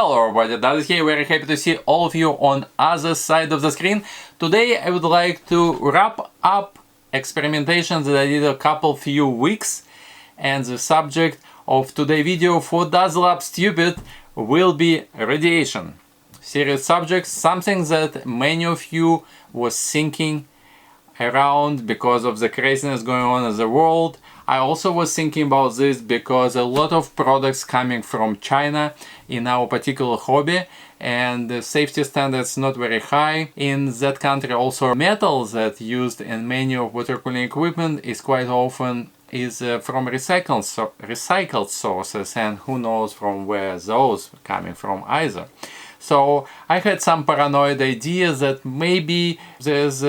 Hello everybody, Daz here, very happy to see all of you on other side of the screen. Today I would like to wrap up experimentations that I did a few weeks, and the subject of today's video for DazLab Stupid will be radiation. Serious subject, something that many of you was thinking around because of the craziness going on in the world. I also was thinking about this because a lot of products coming from China in our particular hobby, and the safety standards not very high in that country. Also metals that used in many of water cooling equipment is quite often from recycled sources, and who knows from where those coming from either. So I had some paranoid ideas that maybe there's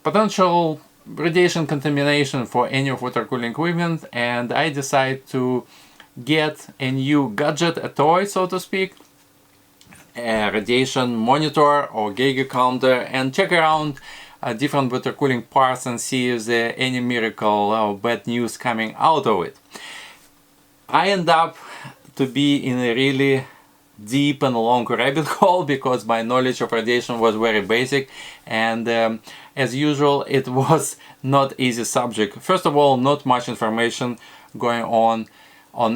potential radiation contamination for any of water cooling equipment, and I decided to get a new gadget, a toy so to speak, a radiation monitor or Geiger counter, and check around different water cooling parts and see if there any miracle or bad news coming out of it. I end up to be in a really deep and long rabbit hole because my knowledge of radiation was very basic, and as usual it was not easy subject. First of all, not much information going on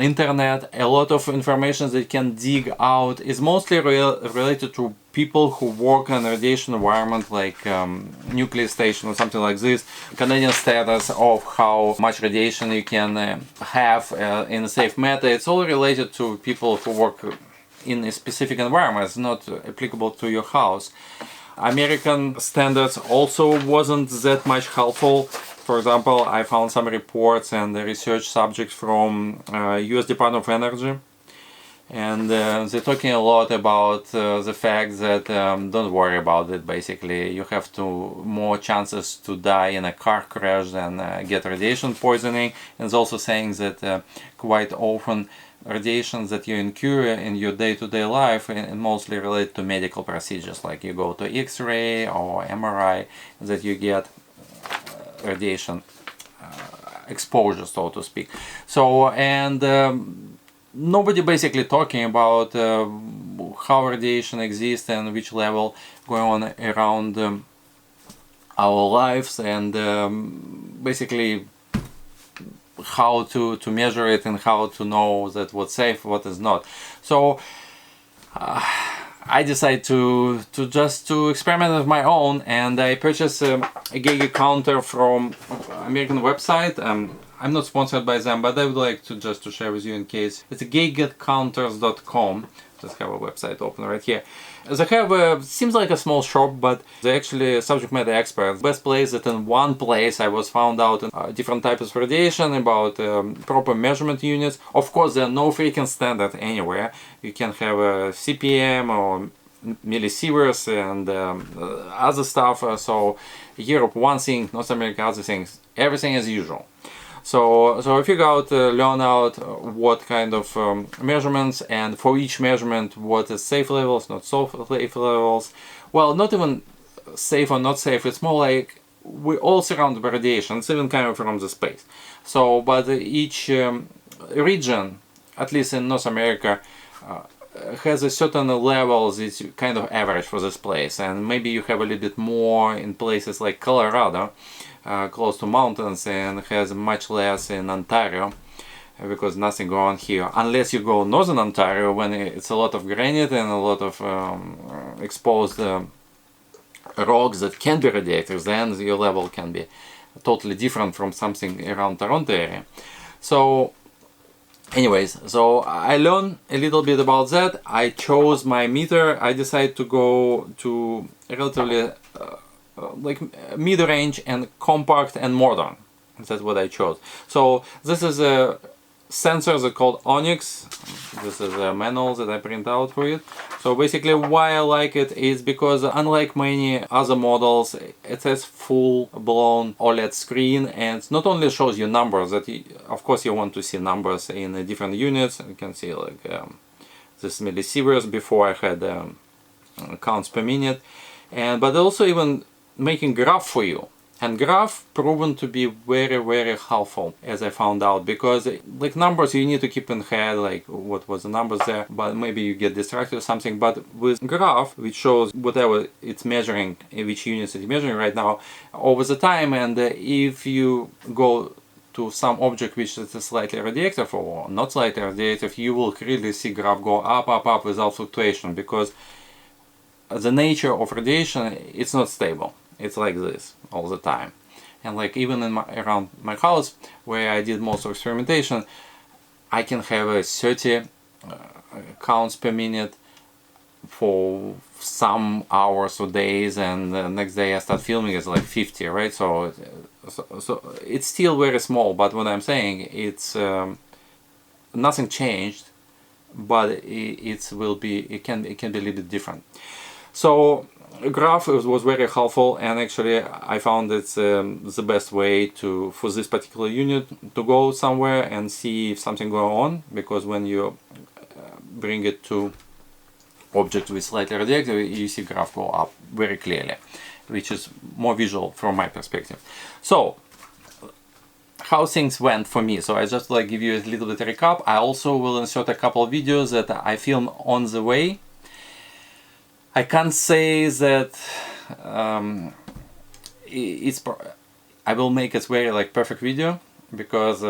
internet. A lot of information that you can dig out is mostly related to people who work in a radiation environment, like nuclear station or something like this. Canadian status of how much radiation you can have in a safe manner. It's all related to people who work in a specific environment. It's not applicable to your house. American standards also wasn't that much helpful. For example, I found some reports and research subjects from US Department of Energy, and they're talking a lot about the fact that don't worry about it. Basically, you have more chances to die in a car crash than get radiation poisoning. And it's also saying that quite often radiations that you incur in your day-to-day life and mostly relate to medical procedures, like you go to X-ray or MRI, that you get radiation exposure, so to speak. So, and nobody basically talking about how radiation exists and which level going on around our lives, and basically how to measure it and how to know that what's safe, what is not. So I decided to just experiment with my own, and I purchased a Geiger counter from American website. I'm not sponsored by them, but I would like to share with you in case. It's geigercounters.com. Just have a website open right here. They have seems like a small shop, but they're actually subject matter experts. Best place that in one place I was found out different types of radiation, about proper measurement units. Of course, there are no freaking standard anywhere. You can have a CPM or millisieverts and other stuff. So Europe one thing, North America other things. Everything as usual. So I figured out, learn out what kind of measurements, and for each measurement what is safe levels, not so safe levels. Well, not even safe or not safe, it's more like we all surrounded by radiation. It's even coming from the space. So, but each region, at least in North America, has a certain levels. It's kind of average for this place, and maybe you have a little bit more in places like Colorado, close to mountains, and has much less in Ontario, because nothing going on here, unless you go northern Ontario when it's a lot of granite and a lot of exposed rocks that can be radiators. Then your level can be totally different from something around Toronto area. So anyways, so I learned a little bit about that. I chose my meter. I decided to go to relatively like mid-range and compact and modern. That's what I chose. So this is a sensor that called Onyx. This is a manual that I print out for it. So basically why I like it is because unlike many other models, it has full-blown OLED screen, and not only shows you numbers, that of course you want to see numbers in different units. You can see like this millisieverts. Before I had counts per minute, but also even making graph for you And graph proven to be very helpful, as I found out, because like numbers you need to keep in head, like what was the numbers there, but maybe you get distracted or something. But with graph, which shows whatever it's measuring, which units it's measuring right now over the time, and if you go to some object which is slightly radioactive or not slightly radioactive, you will clearly see graph go up without fluctuation, because the nature of radiation, it's not stable. It's like this all the time. And like even in around my house where I did most of experimentation, I can have a 30 counts per minute for some hours or days, and the next day I start filming it's like 50, right? So it's still very small, but what I'm saying, it's nothing changed, but it can be a little bit different. So graph was very helpful, and actually I found it's the best way for this particular unit to go somewhere and see if something going on, because when you bring it to objects with slightly radioactive, you see graph go up very clearly, which is more visual from my perspective. So how things went for me. So I just like give you a little bit of recap. I also will insert a couple of videos that I filmed on the way. I can't say that I will make it very like perfect video, because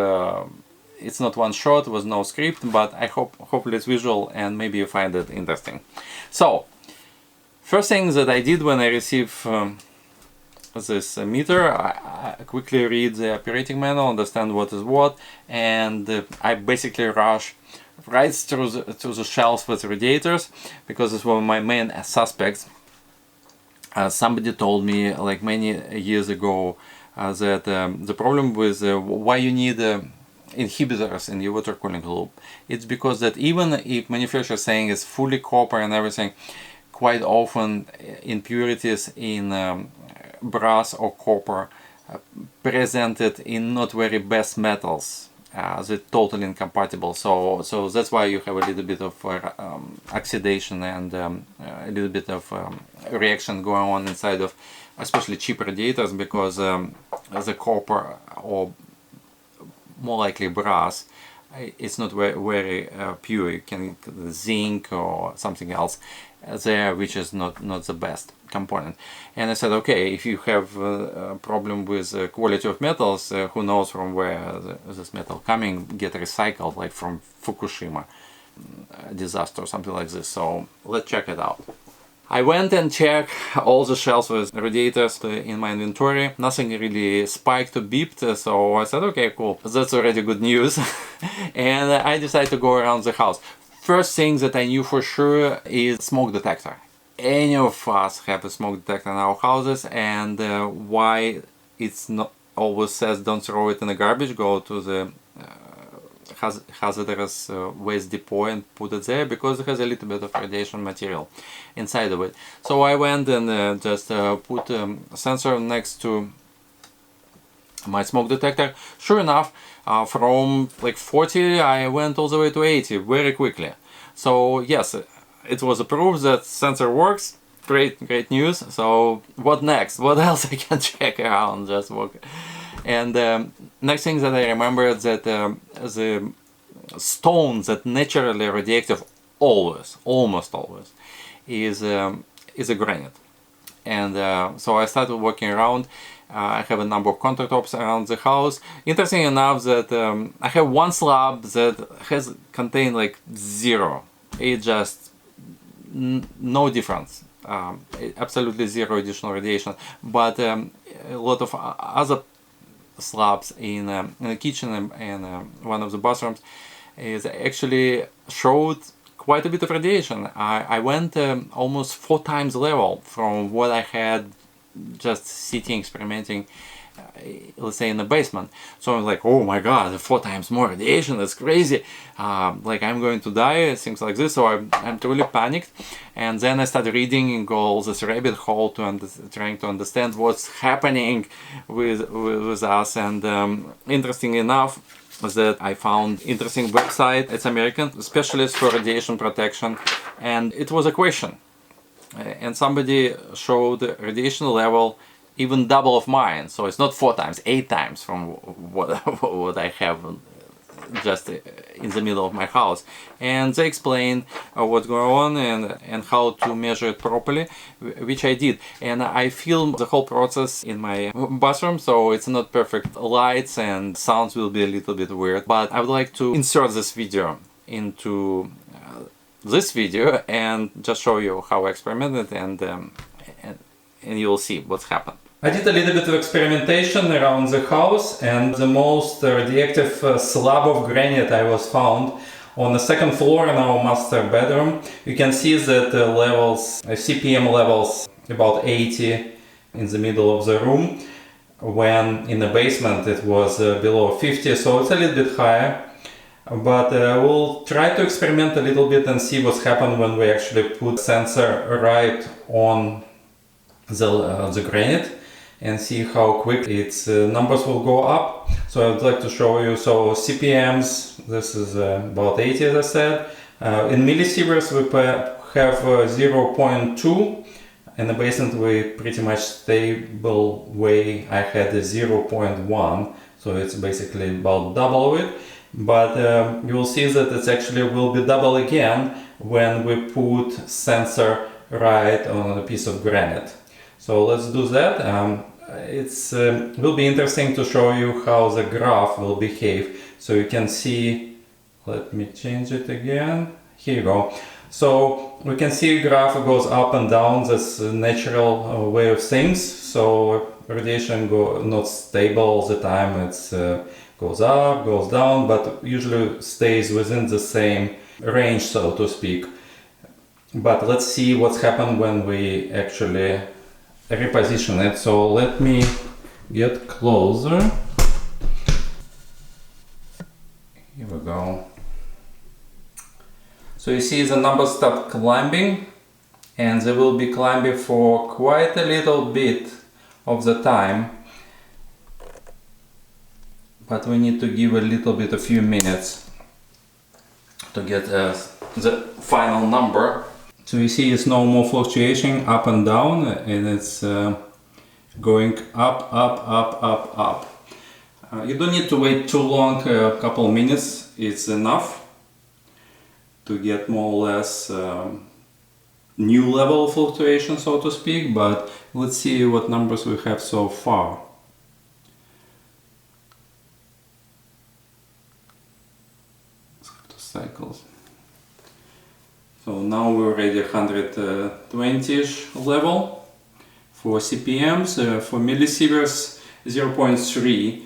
it's not one shot, was no script, but I hopefully it's visual and maybe you find it interesting. So first thing that I did when I received this meter, I quickly read the operating manual, understand what is what, and I basically rush right through the shelves with radiators, because it's one of my main suspects. Somebody told me like many years ago that the problem with why you need inhibitors in your water cooling loop, it's because that even if manufacturer saying it's fully copper and everything, quite often impurities in brass or copper presented in not very best metals. They're totally incompatible, so that's why you have a little bit of oxidation and a little bit of reaction going on inside of especially cheap radiators, because the copper, or more likely brass, it's not very pure. You can zinc or something else there, which is not the best component. And I said, okay, if you have a problem with quality of metals, who knows from where this metal coming, get recycled, like from Fukushima disaster or something like this. So let's check it out. I went and checked all the shelves with radiators in my inventory. Nothing really spiked or beeped, so I said, okay, cool, that's already good news. And I decided to go around the house. First thing that I knew for sure is smoke detector. Any of us have a smoke detector in our houses, and why it's not always says don't throw it in the garbage, go to the hazardous waste depot and put it there, because it has a little bit of radiation material inside of it. So I went and just put a sensor next to my smoke detector. Sure enough, from like 40 I went all the way to 80 very quickly. So yes, it was a proof that sensor works. Great news. So what next? What else I can check around? Just walk. And next thing that I remember that the stone that naturally radioactive almost always is a granite. And so I started walking around. I have a number of countertops around the house. Interesting enough that I have one slab that has contained like zero. It just no difference. Absolutely zero additional radiation. But a lot of other slabs in the kitchen and one of the bathrooms is actually showed quite a bit of radiation. I went almost 4 times level from what I had just sitting experimenting, let's say in the basement. So I'm like, oh my god, 4 times more radiation, that's crazy, like I'm going to die, things like this. So I'm truly panicked, and then I started reading and go all this rabbit hole trying to understand what's happening with us. And interesting enough was that I found interesting website. It's American, specialist for radiation protection, and it was a question. And somebody showed radiation level even double of mine. So it's not 4 times, 8 times from what I have just in the middle of my house. And they explain what's going on and how to measure it properly, which I did. And I filmed the whole process in my bathroom, so it's not perfect lights and sounds will be a little bit weird. But I would like to insert this video into this video and just show you how I experimented, and you'll see what's happened. I did a little bit of experimentation around the house, and the most radioactive slab of granite I was found on the second floor in our master bedroom. You can see that levels, CPM levels about 80 in the middle of the room, when in the basement it was below 50, so it's a little bit higher. But we'll try to experiment a little bit and see what's happened when we actually put sensor right on the granite, and see how quick its numbers will go up. So I would like to show you. So CPMs, this is about 80 as I said. In millisieverts we have 0.2. In the basement we pretty much stable way I had a 0.1, so it's basically about double of it. But you will see that it actually will be double again when we put sensor right on a piece of granite. So let's do that. It's will be interesting to show you how the graph will behave. So you can see, let me change it again. Here you go. So we can see graph goes up and down. That's a natural way of things. So radiation not stable all the time. It's goes up, goes down, but usually stays within the same range, so to speak. But let's see what's happened when we actually reposition it. So let me get closer. Here we go. So you see the numbers start climbing, and they will be climbing for quite a little bit of the time. But we need to give a little bit, a few minutes to get the final number. So you see it's no more fluctuation up and down, and it's going up, up, up, up, up. You don't need to wait too long, a couple minutes, it's enough to get more or less new level of fluctuation, so to speak. But let's see what numbers we have so far. Cycles. So now we're already 120-ish level for CPMs. For millisieverts 0.3.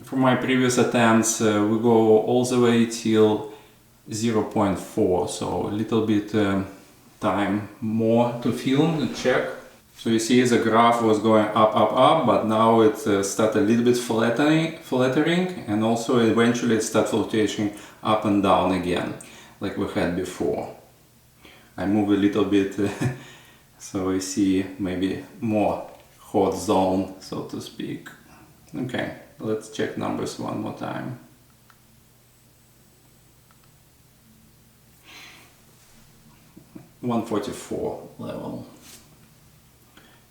From my previous attempts we go all the way till 0.4, so a little bit time more to film and check. So you see the graph was going up, up, up, but now it started a little bit flattering, and also eventually it started fluctuating up and down again, like we had before. I move a little bit, so we see maybe more hot zone, so to speak. Okay, let's check numbers one more time. (144) level.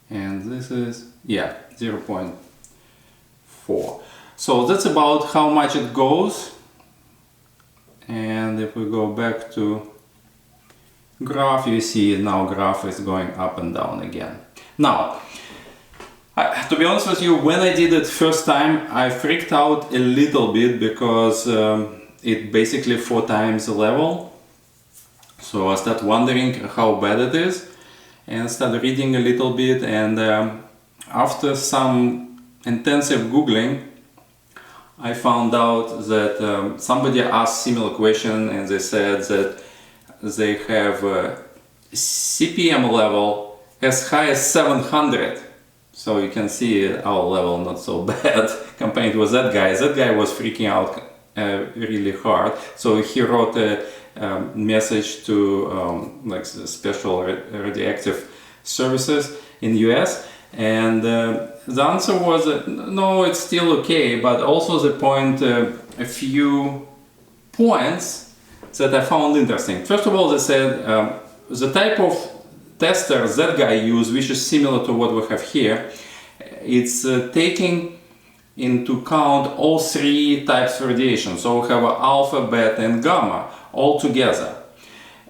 And this is, yeah, 0.4. So that's about how much it goes. And if we go back to graph, you see now graph is going up and down again. Now, to be honest with you, when I did it first time, I freaked out a little bit because it basically 4 times the level. So I started wondering how bad it is, and started reading a little bit, and after some intensive googling I found out that somebody asked similar question, and they said that they have a CPM level as high as 700. So you can see our level not so bad compared with that guy. That guy was freaking out really hard. So he wrote a message to like special radioactive services in US, and the answer was no, it's still okay, but also they point a few points that I found interesting. First of all, they said the type of tester that guy used, which is similar to what we have here, it's taking into account all three types of radiation. So we have alpha, beta and gamma all together.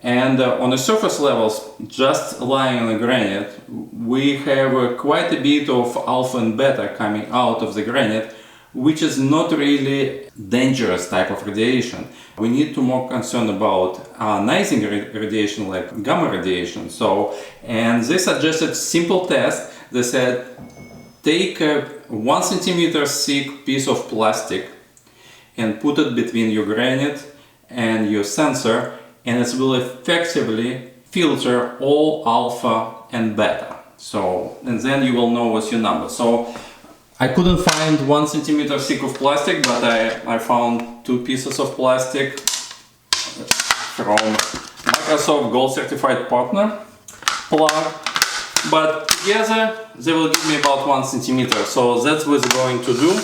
And on the surface levels, just lying on the granite, we have quite a bit of alpha and beta coming out of the granite, which is not really dangerous type of radiation. We need to more concern about ionizing radiation like gamma radiation. And they suggested simple test. They said take a 1 centimeter thick piece of plastic and put it between your granite and your sensor, and it will effectively filter all alpha and beta. And then you will know what's your number. So I couldn't find 1 centimeter thick of plastic, but I found 2 pieces of plastic from Microsoft Gold Certified Partner plug. But together they will give me about 1 centimeter. So that's what we're going to do.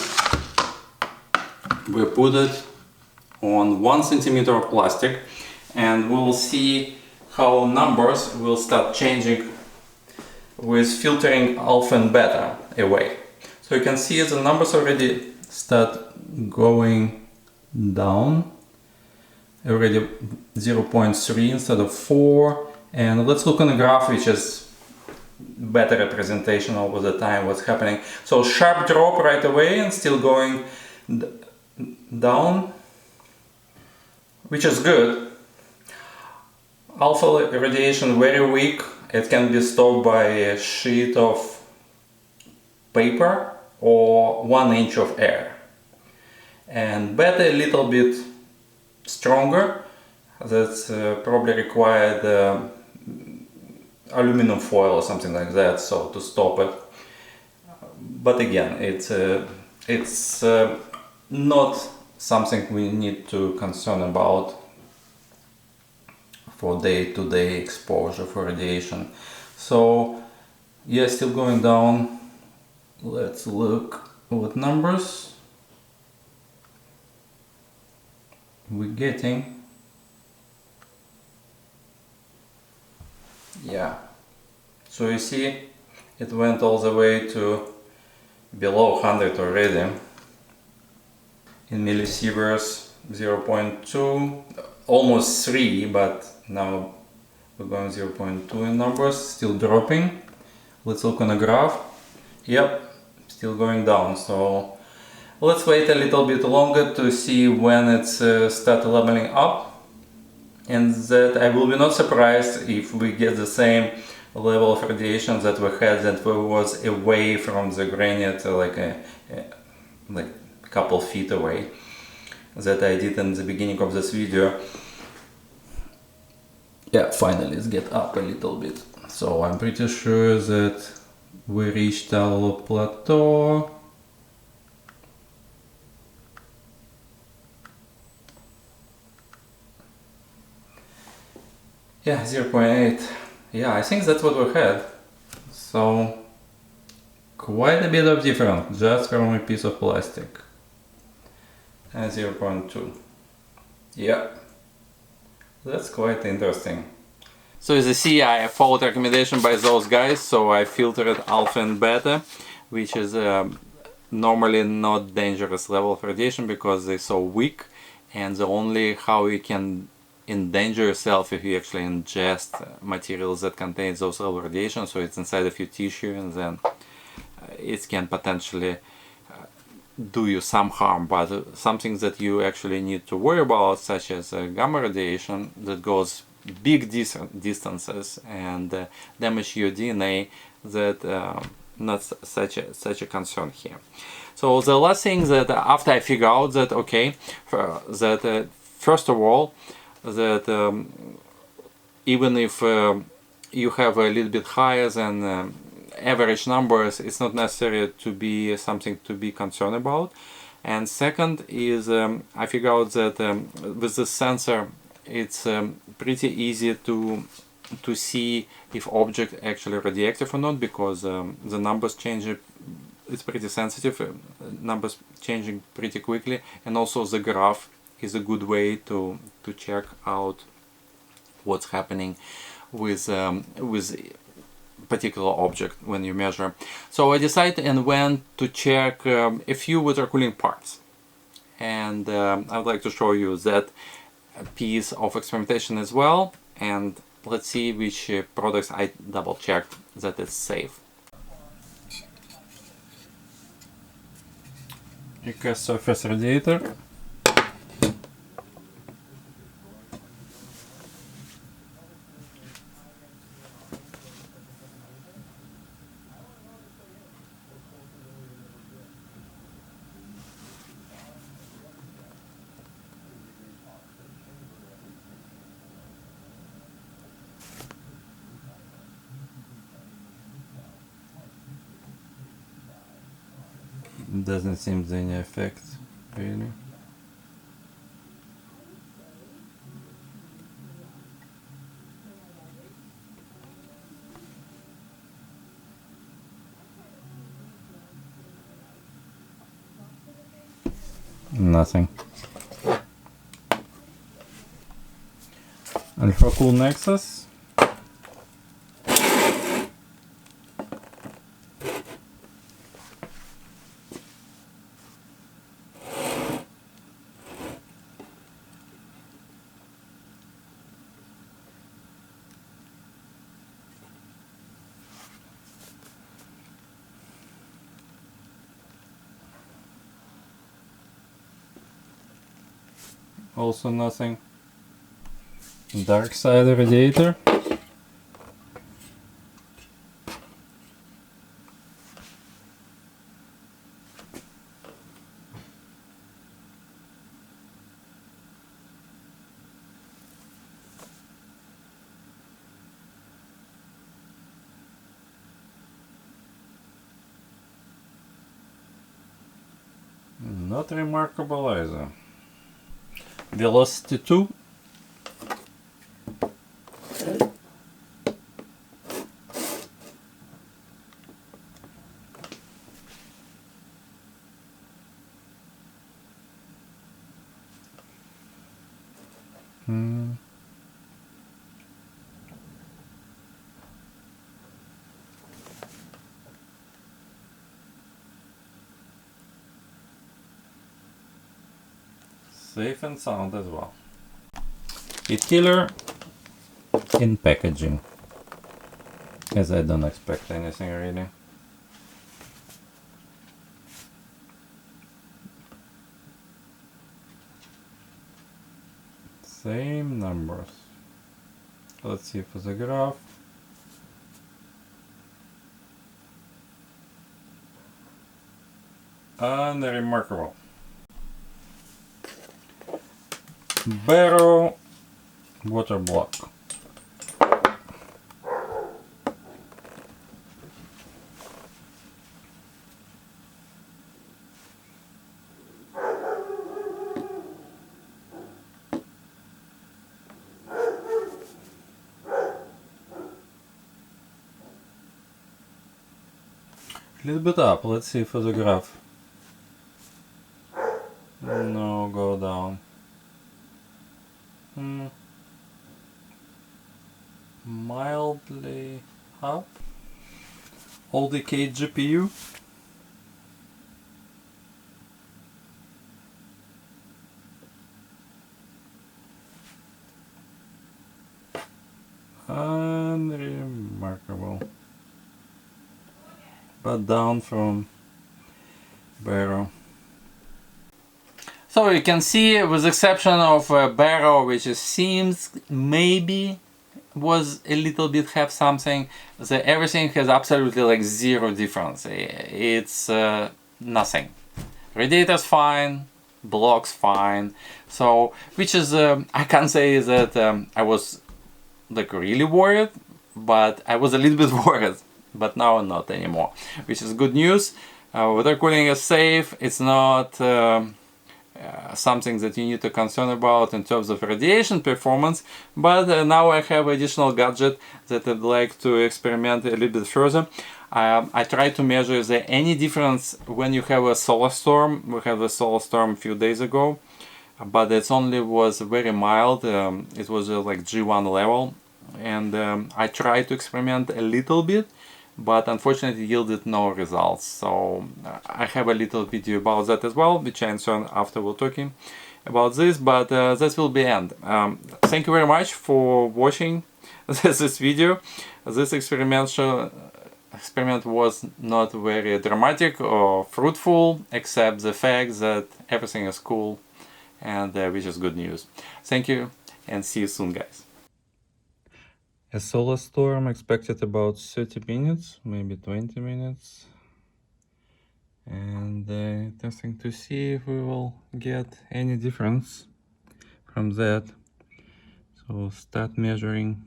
We put it on 1 centimeter of plastic, and we'll see how numbers will start changing with filtering alpha and beta away. So you can see the numbers already start going down, already 0.3 instead of 4. And let's look on the graph, which is better representation over the time what's happening. So sharp drop right away and still going down, which is good. Alpha radiation very weak. It can be stopped by a sheet of paper or 1 inch of air. And beta a little bit stronger. That's probably required aluminum foil or something like that, so to stop it. But again, it's not something we need to concern about for day-to-day exposure for radiation. So yeah, still going down. Let's look what numbers we're getting. Yeah, so you see it went all the way to below 100 already. In millisieverts 0.2, almost 3, but now we're going 0.2 in numbers, still dropping. Let's look on the graph. Yep, still going down. So let's wait a little bit longer to see when it's start leveling up. And that I will be not surprised if we get the same level of radiation that we had that was away from the granite, like a couple feet away, that I did in the beginning of this video. Yeah, finally let's get up a little bit. So I'm pretty sure that we reached our plateau. Yeah, 0.8. Yeah, I think that's what we had. So quite a bit of difference just from a piece of plastic. And 0.2. Yeah, that's quite interesting. So as you see, I followed the recommendation by those guys, so I filtered alpha and beta, which is normally not dangerous level of radiation because they're so weak, and the only how you can endanger yourself if you actually ingest materials that contain those level of radiation, so it's inside of your tissue, and then it can potentially do you some harm. But something that you actually need to worry about, such as gamma radiation that goes big distances and damage your DNA, that not such a concern here. So the last thing that after I figure out that okay, first of all, that even if you have a little bit higher than average numbers, it's not necessary to be something to be concerned about. And second is I figure out that with the sensor it's pretty easy to see if object actually radioactive or not, because the numbers change. It's pretty sensitive, numbers changing pretty quickly, and also the graph is a good way to check out what's happening with particular object when you measure. So I decided and went to check a few water cooling parts, and I would like to show you that piece of experimentation as well, and let's see which products I double checked that it's safe. EK surface radiator. Doesn't seem to any effect, really. Nothing. Alpha Cool Nexus. Also nothing. Dark side radiator. Not remarkable either. Velocity 2. Safe and sound as well. Heat killer in packaging, as I don't expect anything really. Same numbers. Let's see for the graph. Unremarkable. Barrel water block. A little bit up, let's see for the graph. No, go down. Mildly up. All decayed GPU. Unremarkable. But down from barrel. So you can see, with the exception of barrel, which seems maybe was a little bit have something, so everything has absolutely like zero difference. It's nothing. Radiator's fine, blocks fine. So which is I can't say that I was like really worried, but I was a little bit worried. But now not anymore, which is good news. Water cooling is safe. It's not something that you need to concern about in terms of radiation performance, but now I have additional gadget that I'd like to experiment a little bit further. I try to measure is there any difference when you have a solar storm. We had a solar storm a few days ago, but it only was very mild. It was like G1 level, and I tried to experiment a little bit but unfortunately yielded no results. So I have a little video about that as well, which I answer after we're talking about this, but that will be end. Thank you very much for watching this video. This experiment was not very dramatic or fruitful, except the fact that everything is cool, and which is good news. Thank you, and see you soon, guys. A solar storm expected about 30 minutes, maybe 20 minutes. And testing to see if we will get any difference from that. So start measuring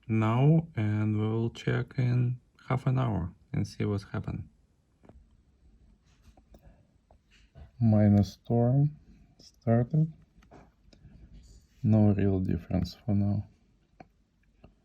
now, and we will check in half an hour and see what's happened. Minus storm started. No real difference for now.